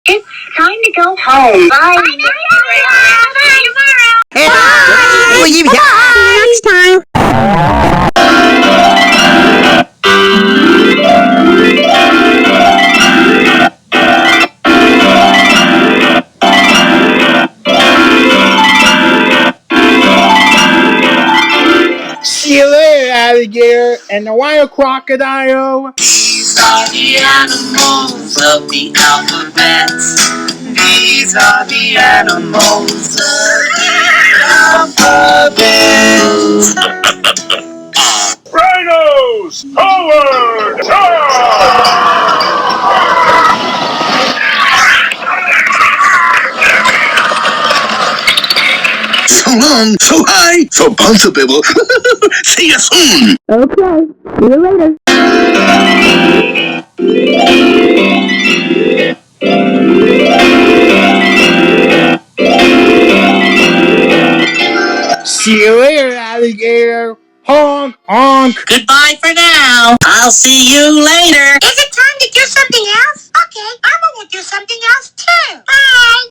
It's time to go home. Bye. Bye tomorrow. Bye. Leave next time. See you later, alligator, and the wild crocodile. These are the animals of the alphabet. These are the animals of the alphabet. Rhinos, forward! Charge! So long, so high, so bounceable. See you soon. Okay, see you later. See you later, alligator. Honk, honk. Goodbye for now. I'll see you later. Is it time to do something else? Okay, Elmo will do something else too. Bye.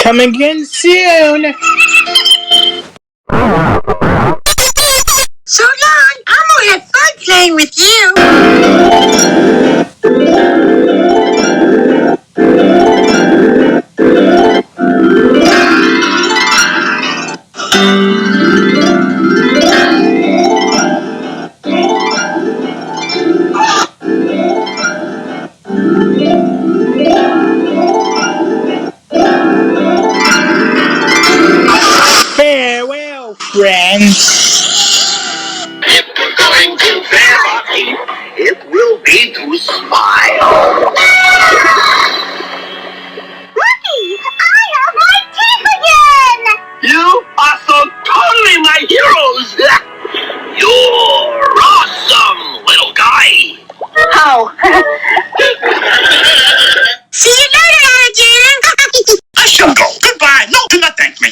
Come again soon. So long. Elmo had fun playing with you. Farewell, friends. If we're going to bear our teeth, it will be to smile. Rookie, I have my teeth again. You are so totally my heroes. You're awesome, little guy. Oh. See you later, alligator. I shall go. Goodbye. No, do not thank me.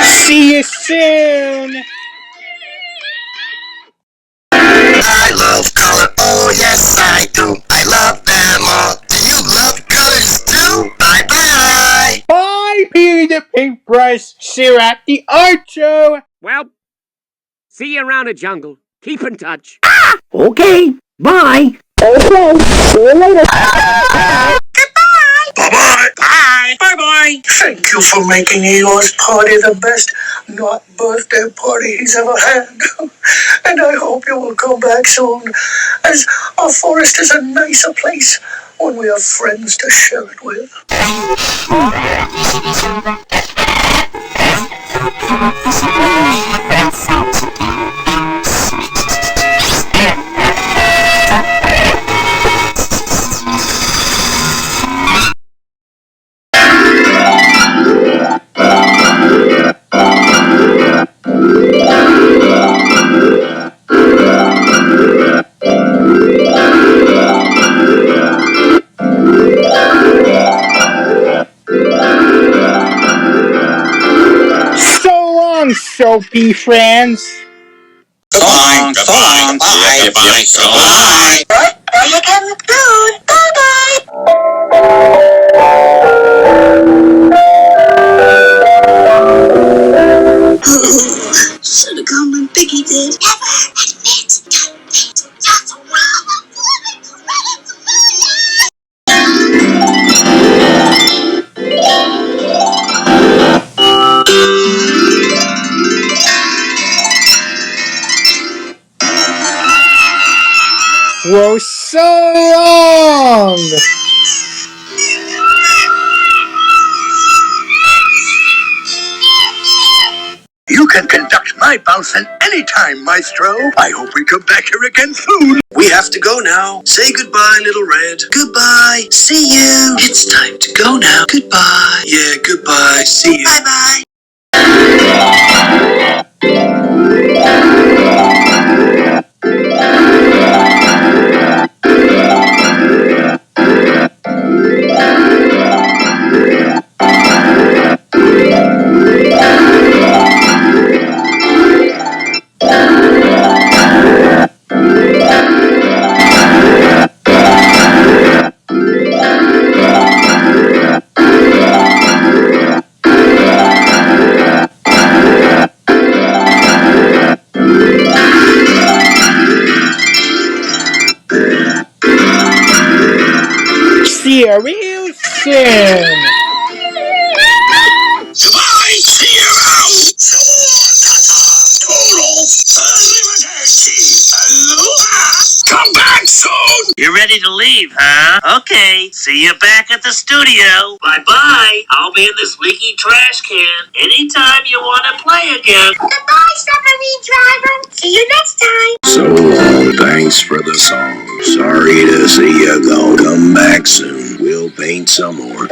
See you soon. I love color. Oh, yes, I do. I love them all. Do you love colors too? Bye-bye. Bye, Peter the Paintbrush. See you at the art show. Well, see you around the jungle. Keep in touch. Okay, bye. Okay, see you later. Bye-bye. Bye. Bye-bye. Thank you for making Eeyore's party the best not birthday party he's ever had. And I hope you will come back soon, as our forest is a nicer place when we have friends to share it with. So long, Soapy friends. So long, goodbye, goodbye, so long. Are you getting food? Bye-bye. Should have come when Piggy did. Never admit defeat. That's wrong. Whoa, so long. You can conduct my bouncing anytime, Maestro. I hope we come back here again soon. We have to go now. Say goodbye, Little Red. Goodbye. See you. It's time to go now. Goodbye. Yeah, goodbye. See you. Bye-bye. See you real soon. Goodbye, see you around. Total Aloha. Come back soon. You're ready to leave, huh? Okay. See you back at the studio. Bye-bye. I'll be in this leaky trash can anytime you want to play again. Goodbye, submarine driver. See you next time. So long. Thanks for the song. Sorry to see you go. Come back soon. We'll paint some more.